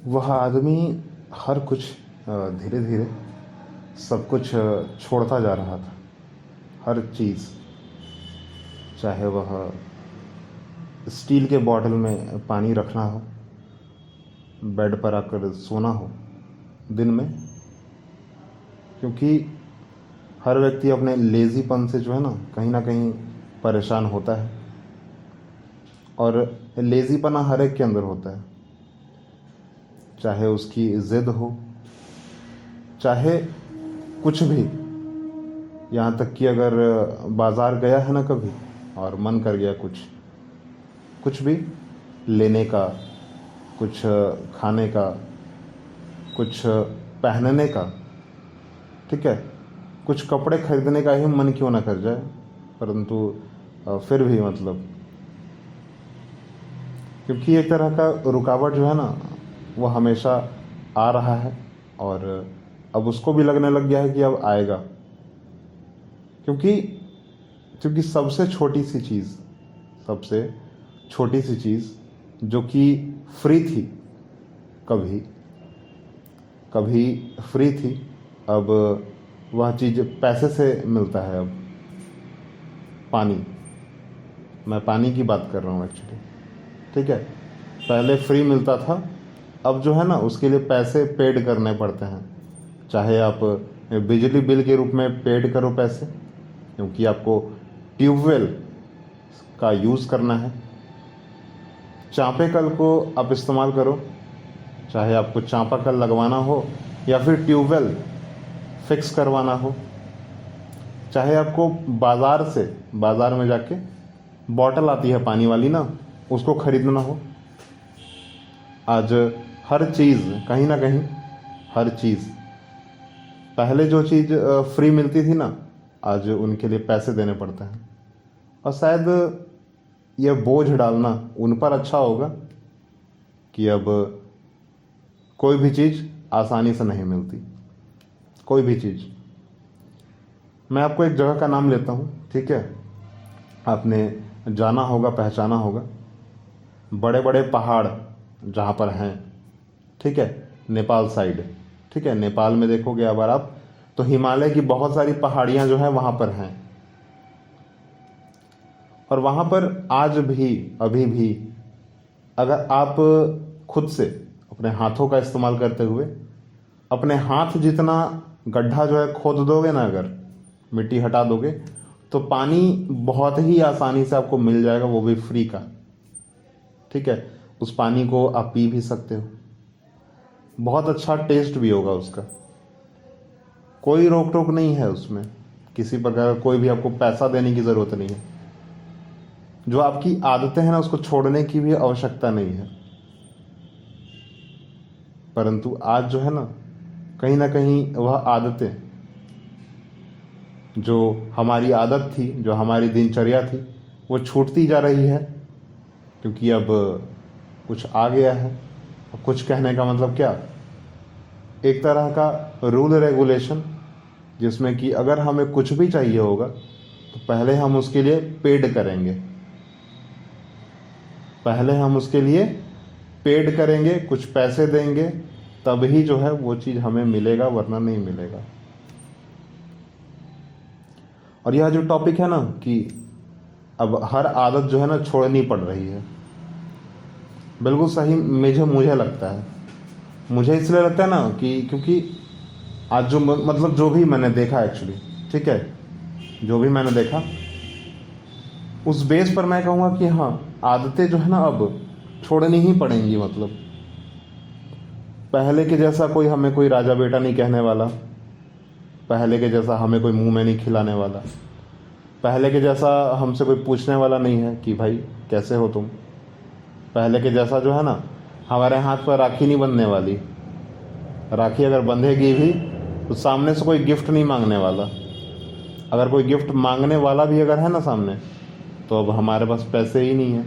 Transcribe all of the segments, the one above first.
वह आदमी हर कुछ धीरे धीरे सब कुछ छोड़ता जा रहा था। हर चीज़, चाहे वह स्टील के बॉटल में पानी रखना हो, बेड पर आकर सोना हो दिन में, क्योंकि हर व्यक्ति अपने लेज़ीपन से जो है ना कहीं परेशान होता है। और लेज़ीपना हर एक के अंदर होता है, चाहे उसकी ज़िद हो, चाहे कुछ भी। यहाँ तक कि अगर बाज़ार गया है ना कभी और मन कर गया कुछ भी लेने का, कुछ खाने का, कुछ पहनने का, ठीक है, कुछ कपड़े खरीदने का ही मन क्यों ना कर जाए, परंतु फिर भी मतलब, क्योंकि एक तरह का रुकावट जो है ना वो हमेशा आ रहा है और अब उसको भी लगने लग गया है कि अब आएगा। क्योंकि क्योंकि सबसे छोटी सी चीज़ जो कि फ्री थी, कभी कभी फ्री थी, अब वह चीज़ पैसे से मिलता है। अब पानी, मैं पानी की बात कर रहा हूँ एक्चुअली, ठीक है। पहले फ्री मिलता था, अब जो है ना उसके लिए पैसे पेड करने पड़ते हैं। चाहे आप बिजली बिल के रूप में पेड करो पैसे, क्योंकि आपको ट्यूबवेल का यूज़ करना है। चापाकल को आप इस्तेमाल करो, चाहे आपको चापाकल लगवाना हो या फिर ट्यूबवेल फिक्स करवाना हो, चाहे आपको बाज़ार में जाके बॉटल आती है पानी वाली ना, उसको ख़रीदना हो। आज हर चीज़, कहीं ना कहीं हर चीज़, पहले जो चीज़ फ्री मिलती थी ना, आज उनके लिए पैसे देने पड़ते हैं। और शायद यह बोझ डालना उन पर अच्छा होगा कि अब कोई भी चीज़ आसानी से नहीं मिलती, कोई भी चीज़। मैं आपको एक जगह का नाम लेता हूँ, ठीक है, आपने जाना होगा, पहचाना होगा। बड़े बड़े पहाड़ जहाँ पर हैं, ठीक है, नेपाल साइड, ठीक है, नेपाल में देखोगे अगर आप तो हिमालय की बहुत सारी पहाड़ियाँ जो हैं वहाँ पर हैं। और वहाँ पर आज भी, अभी भी, अगर आप खुद से अपने हाथों का इस्तेमाल करते हुए अपने हाथ जितना गड्ढा जो है खोद दोगे ना, अगर मिट्टी हटा दोगे, तो पानी बहुत ही आसानी से आपको मिल जाएगा, वो भी फ्री का, ठीक है। उस पानी को आप पी भी सकते हो, बहुत अच्छा टेस्ट भी होगा उसका, कोई रोक टोक नहीं है उसमें, किसी प्रकार कोई भी आपको पैसा देने की ज़रूरत नहीं है। जो आपकी आदतें हैं ना उसको छोड़ने की भी आवश्यकता नहीं है। परंतु आज जो है ना कहीं वह आदतें, जो हमारी आदत थी, जो हमारी दिनचर्या थी, वो छूटती जा रही है, क्योंकि अब कुछ आ गया है। अब कुछ कहने का मतलब क्या, एक तरह का रूल रेगुलेशन, जिसमें कि अगर हमें कुछ भी चाहिए होगा तो पहले हम उसके लिए पेड करेंगे, कुछ पैसे देंगे, तब ही जो है वो चीज़ हमें मिलेगा, वरना नहीं मिलेगा। और यह जो टॉपिक है ना कि अब हर आदत जो है ना छोड़नी पड़ रही है, बिल्कुल सही मुझे लगता है। मुझे इसलिए लगता है ना कि क्योंकि आज जो मतलब जो भी मैंने देखा एक्चुअली, ठीक है, जो भी मैंने देखा उस बेस पर मैं कहूँगा कि हाँ, आदतें जो है ना अब छोड़नी ही पड़ेंगी। मतलब पहले के जैसा हमें कोई राजा बेटा नहीं कहने वाला, पहले के जैसा हमें कोई मुंह में नहीं खिलाने वाला, पहले के जैसा हमसे कोई पूछने वाला नहीं है कि भाई कैसे हो तुम। पहले के जैसा जो है ना, हमारे हाथ पर राखी नहीं बंधने वाली, राखी अगर बंधेगी भी तो सामने से कोई गिफ्ट नहीं मांगने वाला। अगर कोई गिफ्ट मांगने वाला भी अगर है ना सामने, तो अब हमारे पास पैसे ही नहीं है,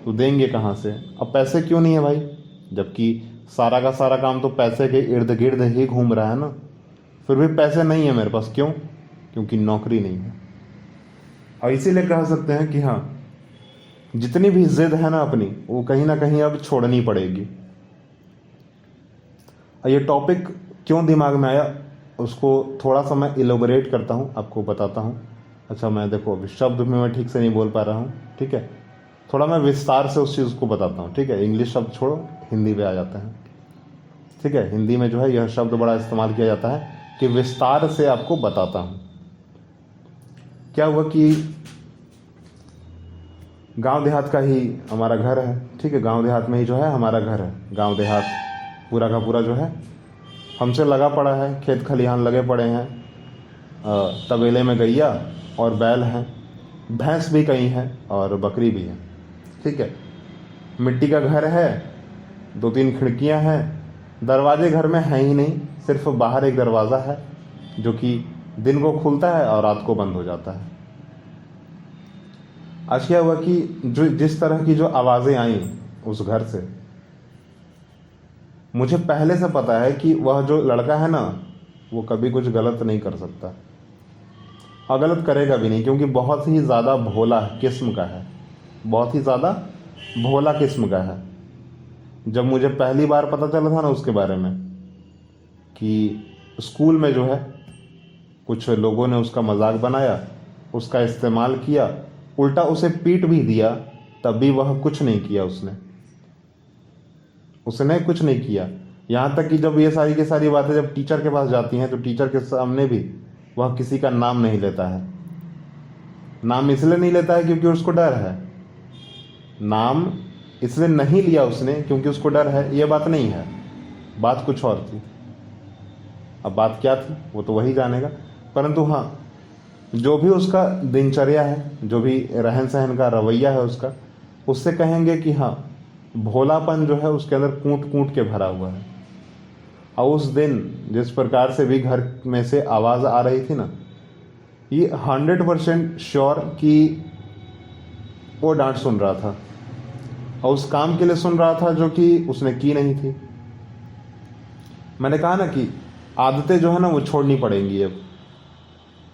तो देंगे कहाँ से। अब पैसे क्यों नहीं है भाई, जबकि सारा का सारा काम तो पैसे के इर्द गिर्द ही घूम रहा है ना, फिर भी पैसे नहीं है मेरे पास। क्यों? क्योंकि नौकरी नहीं है। और इसीलिए कह सकते हैं कि हाँ, जितनी भी जिद है ना अपनी, वो कहीं ना कहीं अब छोड़नी पड़ेगी। ये टॉपिक क्यों दिमाग में आया उसको थोड़ा सा मैं इलोबरेट करता हूँ, आपको बताता हूँ। अच्छा, मैं देखो अभी शब्द में मैं ठीक से नहीं बोल पा रहा हूँ, ठीक है, थोड़ा मैं विस्तार से उस चीज़ को बताता हूँ, ठीक है। इंग्लिश शब्द छोड़ो, हिंदी पे आ जाते हैं, ठीक है। हिंदी में जो है यह शब्द बड़ा इस्तेमाल किया जाता है कि विस्तार से आपको बताता हूँ। क्या हुआ कि गांव देहात का ही हमारा घर है, ठीक है, गांव देहात में ही जो है हमारा घर है। गांव देहात पूरा का पूरा जो है हमसे लगा पड़ा है, खेत खलिहान लगे पड़े हैं, तबेले में गैया और बैल हैं, भैंस भी कहीं हैं और बकरी भी है, ठीक है। मिट्टी का घर है, 2-3 खिड़कियां हैं, दरवाजे घर में हैं ही नहीं, सिर्फ बाहर एक दरवाज़ा है जो कि दिन को खुलता है और रात को बंद हो जाता है। आज क्या हुआ कि जो जिस तरह की जो आवाज़ें आई उस घर से, मुझे पहले से पता है कि वह जो लड़का है ना वो कभी कुछ गलत नहीं कर सकता और गलत करेगा भी नहीं, क्योंकि बहुत ही ज़्यादा भोला किस्म का है, बहुत ही ज़्यादा भोला किस्म का है। जब मुझे पहली बार पता चला था ना उसके बारे में कि स्कूल में जो है कुछ लोगों ने उसका मजाक बनाया, उसका इस्तेमाल किया, उल्टा उसे पीट भी दिया, तब भी वह कुछ नहीं किया, उसने कुछ नहीं किया। यहाँ तक कि जब ये सारी की सारी बातें जब टीचर के पास जाती हैं तो टीचर के सामने भी वह किसी का नाम नहीं लेता है। नाम इसलिए नहीं लेता है क्योंकि उसको डर है, नाम इसलिए नहीं लिया उसने क्योंकि उसको डर है, ये बात नहीं है, बात कुछ और थी। अब बात क्या थी वो तो वही जानेगा, परंतु हाँ, जो भी उसका दिनचर्या है, जो भी रहन सहन का रवैया है उसका, उससे कहेंगे कि हाँ, भोलापन जो है उसके अंदर कूट कूट के भरा हुआ है। और उस दिन जिस प्रकार से भी घर में से आवाज़ आ रही थी ना, ये 100% श्योर कि वो डांट सुन रहा था और उस काम के लिए सुन रहा था जो कि उसने की नहीं थी। मैंने कहा ना कि आदतें जो है ना वो छोड़नी पड़ेंगी अब,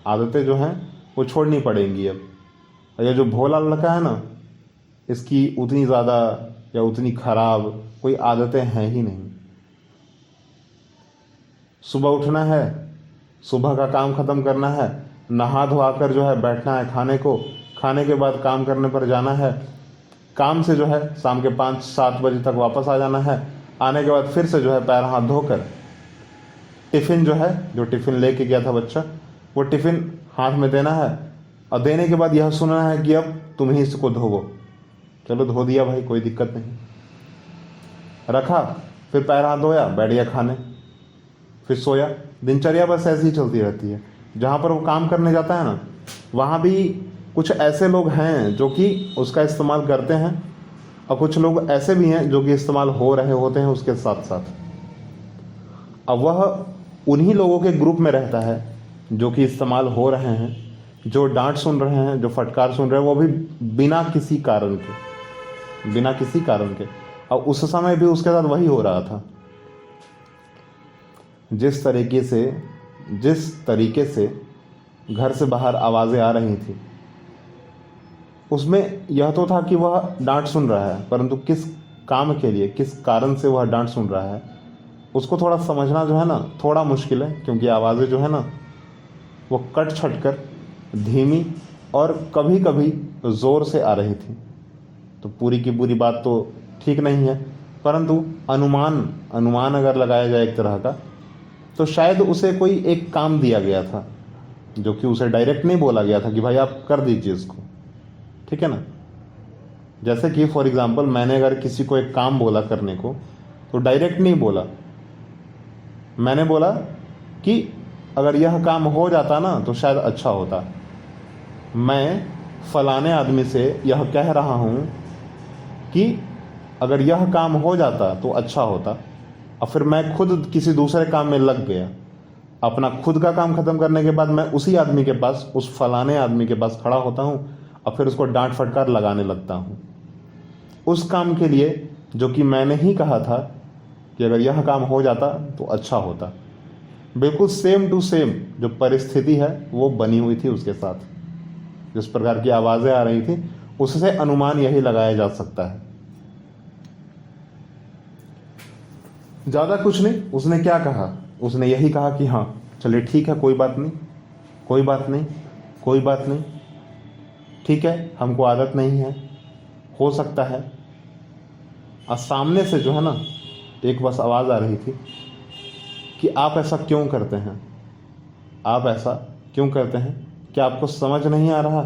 आदतें जो हैं वो छोड़नी पड़ेंगी अब। और ये जो भोला लड़का है ना, इसकी उतनी ज़्यादा या उतनी खराब कोई आदतें हैं ही नहीं। सुबह उठना है, सुबह का काम ख़त्म करना है, नहा धोआ कर जो है बैठना है खाने को, खाने के बाद काम करने पर जाना है, काम से जो है शाम के 5-7 बजे तक वापस आ जाना है, आने के बाद फिर से जो है पैर हाथ धोकर टिफ़िन जो है, जो टिफ़िन लेके गया था बच्चा, वो टिफ़िन हाथ में देना है और देने के बाद यह सुनना है कि अब तुम ही इसको धोवो। चलो धो दिया भाई, कोई दिक्कत नहीं, रखा, फिर पैर हाथ धोया, बैठ गया खाने, फिर सोया। दिनचर्या बस ऐसी ही चलती रहती है। जहाँ पर वो काम करने जाता है ना, वहाँ भी कुछ ऐसे लोग हैं जो कि उसका इस्तेमाल करते हैं और कुछ लोग ऐसे भी हैं जो कि इस्तेमाल हो रहे होते हैं उसके साथ साथ। अब वह उन्हीं लोगों के ग्रुप में रहता है जो कि इस्तेमाल हो रहे हैं, जो डांट सुन रहे हैं, जो फटकार सुन रहे हैं, वो भी बिना किसी कारण के। और उस समय भी उसके साथ वही हो रहा था। जिस तरीके से घर से बाहर आवाज़ें आ रही थी, उसमें यह तो था कि वह डांट सुन रहा है, परंतु किस काम के लिए, किस कारण से वह डांट सुन रहा है, उसको थोड़ा समझना जो है ना थोड़ा मुश्किल है। क्योंकि आवाज़ें जो है ना वो कट छट कर धीमी और कभी कभी ज़ोर से आ रही थी। तो पूरी की पूरी बात तो ठीक नहीं है, परंतु अनुमान अगर लगाया जाए एक तरह का, तो शायद उसे कोई एक काम दिया गया था जो कि उसे डायरेक्ट नहीं बोला गया था कि भाई आप कर दीजिए इसको, ठीक है ना। जैसे कि फॉर एग्जांपल मैंने अगर किसी को एक काम बोला करने को, तो डायरेक्ट नहीं बोला, मैंने बोला कि अगर यह काम हो जाता ना तो शायद अच्छा होता। मैं फलाने आदमी से यह कह रहा हूँ कि अगर यह काम हो जाता तो अच्छा होता, और फिर मैं खुद किसी दूसरे काम में लग गया। अपना खुद का काम खत्म करने के बाद मैं उसी आदमी के पास, उस फलाने आदमी के पास खड़ा होता हूँ और फिर उसको डांट फटकार लगाने लगता हूँ उस काम के लिए जो कि मैंने ही कहा था कि अगर यह काम हो जाता तो अच्छा होता। बिल्कुल सेम टू सेम जो परिस्थिति है वो बनी हुई थी उसके साथ। जिस प्रकार की आवाज़ें आ रही थी उससे अनुमान यही लगाया जा सकता है। ज़्यादा कुछ नहीं। उसने क्या कहा, उसने यही कहा कि हाँ चलिए ठीक है, कोई बात नहीं, कोई बात नहीं, कोई बात नहीं, ठीक है, हमको आदत नहीं है, हो सकता है। और सामने से जो है ना एक बस आवाज़ आ रही थी कि आप ऐसा क्यों करते हैं, आप ऐसा क्यों करते हैं, क्या आपको समझ नहीं आ रहा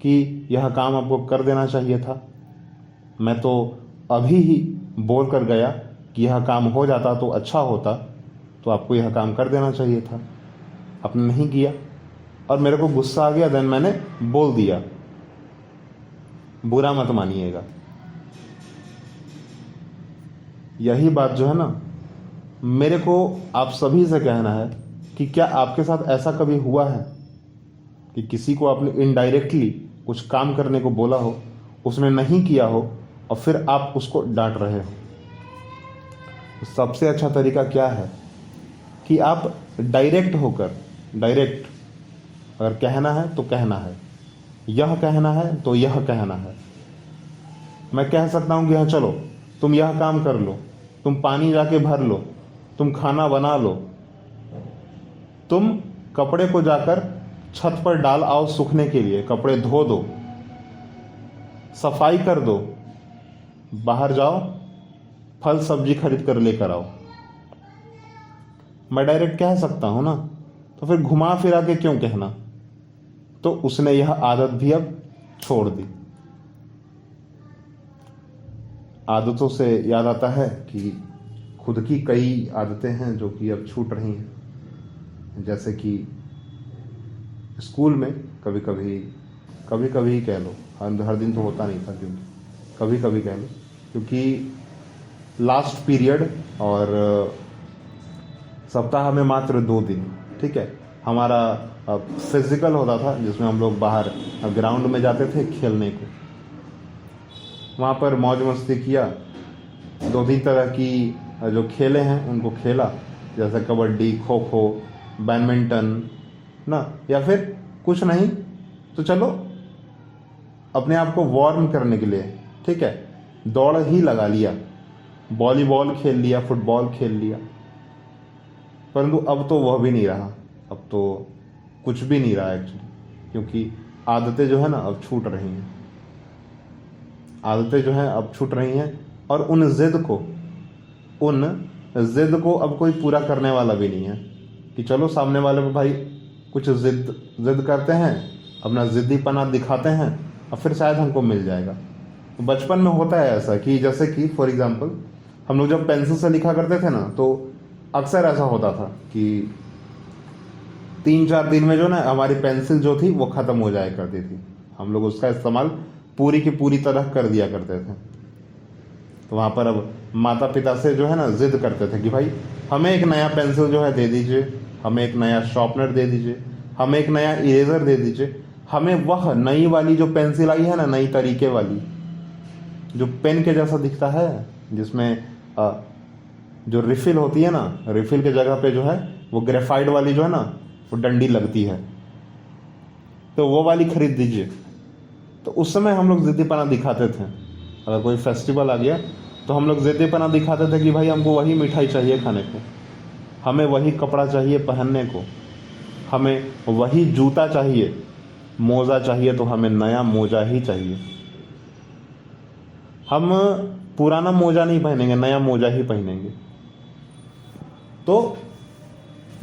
कि यह काम आपको कर देना चाहिए था। मैं तो अभी ही बोल कर गया कि यह काम हो जाता तो अच्छा होता, तो आपको यह काम कर देना चाहिए था, आपने नहीं किया और मेरे को गुस्सा आ गया, देन मैंने बोल दिया। बुरा मत मानिएगा। यही बात जो है ना मेरे को आप सभी से कहना है कि क्या आपके साथ ऐसा कभी हुआ है कि किसी को आपने इनडायरेक्टली कुछ काम करने को बोला हो, उसने नहीं किया हो और फिर आप उसको डांट रहे हो। तो सबसे अच्छा तरीका क्या है कि आप डायरेक्ट होकर, डायरेक्ट अगर कहना है तो कहना है, यह कहना है तो यह कहना है। मैं कह सकता हूँ कि हाँ चलो तुम यह काम कर लो, तुम पानी जाके भर लो, तुम खाना बना लो, तुम कपड़े को जाकर छत पर डाल आओ सूखने के लिए, कपड़े धो दो, सफाई कर दो, बाहर जाओ, फल सब्जी खरीद कर लेकर आओ। मैं डायरेक्ट कह सकता हूं ना, तो फिर घुमा फिरा के क्यों कहना। तो उसने यह आदत भी अब छोड़ दी। आदतों से याद आता है कि खुद की कई आदतें हैं जो कि अब छूट रही हैं। जैसे कि स्कूल में कभी कभी कह लो, हर दिन तो होता नहीं था, क्योंकि कभी कभी कह लो, क्योंकि लास्ट पीरियड और सप्ताह में मात्र 2 दिन, ठीक है, हमारा फिजिकल होता था जिसमें हम लोग बाहर ग्राउंड में जाते थे खेलने को। वहाँ पर मौज मस्ती किया, 2-3 तरह की जो खेले हैं उनको खेला, जैसे कबड्डी, खो खो, बैडमिंटन ना, या फिर कुछ नहीं तो चलो अपने आप को वार्म करने के लिए, ठीक है, दौड़ ही लगा लिया, वॉलीबॉल खेल लिया, फुटबॉल खेल लिया। परंतु अब तो वह भी नहीं रहा, अब तो कुछ भी नहीं रहा एक्चुअली, क्योंकि आदतें जो है ना अब छूट रही हैं, आदतें जो हैं अब छूट रही हैं। और उन जिद को अब कोई पूरा करने वाला भी नहीं है कि चलो सामने वाले पे भाई कुछ जिद करते हैं, अपना जिद्दीपना दिखाते हैं और फिर शायद हमको मिल जाएगा। तो बचपन में होता है ऐसा कि जैसे कि फॉर एग्जांपल हम लोग जब पेंसिल से लिखा करते थे ना, तो अक्सर ऐसा होता था कि 3-4 दिन में जो ना हमारी पेंसिल जो थी वो ख़त्म हो जाया करती थी। हम लोग उसका इस्तेमाल पूरी की पूरी तरह कर दिया करते थे। तो वहाँ पर अब माता पिता से जो है ना जिद करते थे कि भाई हमें एक नया पेंसिल जो है दे दीजिए, हमें एक नया शार्पनर दे दीजिए, हमें एक नया इरेज़र दे दीजिए, हमें वह नई वाली जो पेंसिल आई है ना, नई तरीके वाली जो पेन के जैसा दिखता है, जिसमें जो रिफिल होती है ना, रिफिल के जगह पे जो है वो ग्रेफाइट वाली जो है ना वो डंडी लगती है, तो वो वाली खरीद दीजिए। तो उस समय हम लोग जिद्दीपना दिखाते थे। अगर कोई फेस्टिवल आ गया तो हम लोग जिद्दीपना दिखाते थे कि भाई हमको वही मिठाई चाहिए खाने को, हमें वही कपड़ा चाहिए पहनने को, हमें वही जूता चाहिए, मोज़ा चाहिए तो हमें नया मोज़ा ही चाहिए। हम पुराना मोज़ा नहीं पहनेंगे, नया मोज़ा ही पहनेंगे। तो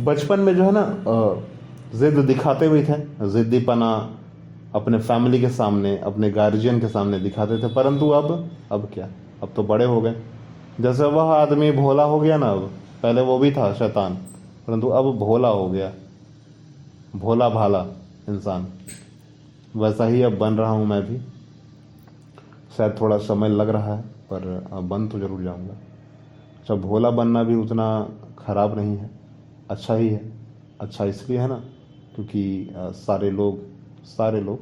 बचपन में जो है ना जिद दिखाते भी थे, जिद्दीपना अपने फैमिली के सामने, अपने गार्जियन के सामने दिखाते थे। परंतु अब क्या, अब तो बड़े हो गए। जैसे वह आदमी भोला हो गया ना, अब पहले वो भी था शैतान, परंतु अब भोला हो गया, भोला भाला इंसान। वैसा ही अब बन रहा हूँ मैं भी। शायद थोड़ा समय लग रहा है पर बन तो ज़रूर जाऊँगा। अच्छा, भोला बनना भी उतना ख़राब नहीं है, अच्छा ही है। अच्छा इसलिए है ना क्योंकि सारे लोग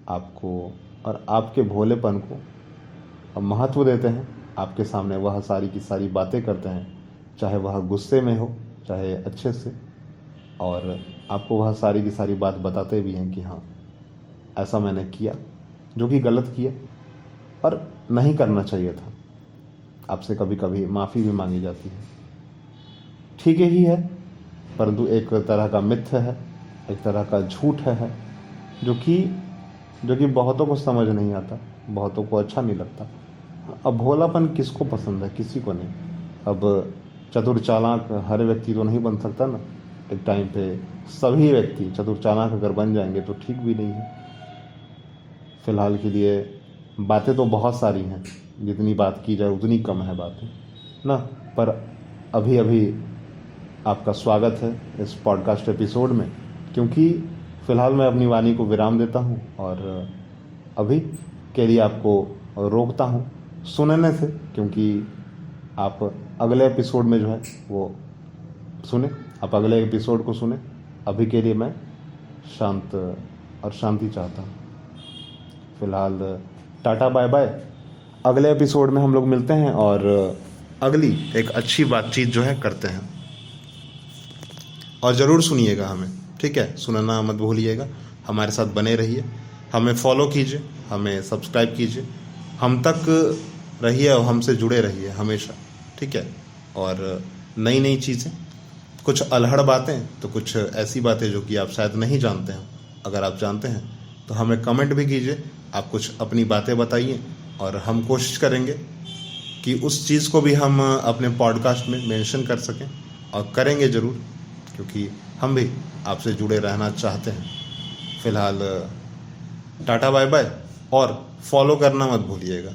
आपको और आपके भोलेपन को महत्व देते हैं। आपके सामने वह सारी की सारी बातें करते हैं, चाहे वह गुस्से में हो चाहे अच्छे से, और आपको वह सारी की सारी बात बताते भी हैं कि हाँ ऐसा मैंने किया जो कि गलत किया और नहीं करना चाहिए था। आपसे कभी कभी माफ़ी भी मांगी जाती है। ठीक ही है, परंतु एक तरह का मिथ्य है, एक तरह का झूठ है, जो कि बहुतों को समझ नहीं आता, बहुतों को अच्छा नहीं लगता। अब भोलापन किसको पसंद है? किसी को नहीं। अब चतुर चालाक हर व्यक्ति तो नहीं बन सकता ना। एक टाइम पे सभी व्यक्ति चतुर चालाक अगर बन जाएंगे तो ठीक भी नहीं है। फिलहाल के लिए बातें तो बहुत सारी हैं, जितनी बात की जाए उतनी कम है बातें ना। पर अभी अभी आपका स्वागत है इस पॉडकास्ट एपिसोड में, क्योंकि फ़िलहाल मैं अपनी वाणी को विराम देता हूँ और अभी के लिए आपको रोकता हूँ सुनने से, क्योंकि आप अगले एपिसोड में जो है वो सुने, आप अगले एपिसोड को सुने। अभी के लिए मैं शांत और शांति चाहता हूँ। फ़िलहाल टाटा बाय बाय। अगले एपिसोड में हम लोग मिलते हैं और अगली एक अच्छी बातचीत जो है करते हैं। और ज़रूर सुनिएगा हमें, ठीक है? सुनना मत भूलिएगा। हमारे साथ बने रहिए, हमें फॉलो कीजिए, हमें सब्सक्राइब कीजिए, हम तक रहिए और हमसे जुड़े रहिए हमेशा, ठीक है? और नई नई चीज़ें, कुछ अल्हड़ बातें तो कुछ ऐसी बातें जो कि आप शायद नहीं जानते हैं। अगर आप जानते हैं तो हमें कमेंट भी कीजिए, आप कुछ अपनी बातें बताइए और हम कोशिश करेंगे कि उस चीज़ को भी हम अपने पॉडकास्ट में मेंशन कर सकें, और करेंगे ज़रूर, क्योंकि हम भी आपसे जुड़े रहना चाहते हैं। फ़िलहाल टाटा बाय बाय, और फॉलो करना मत भूलिएगा।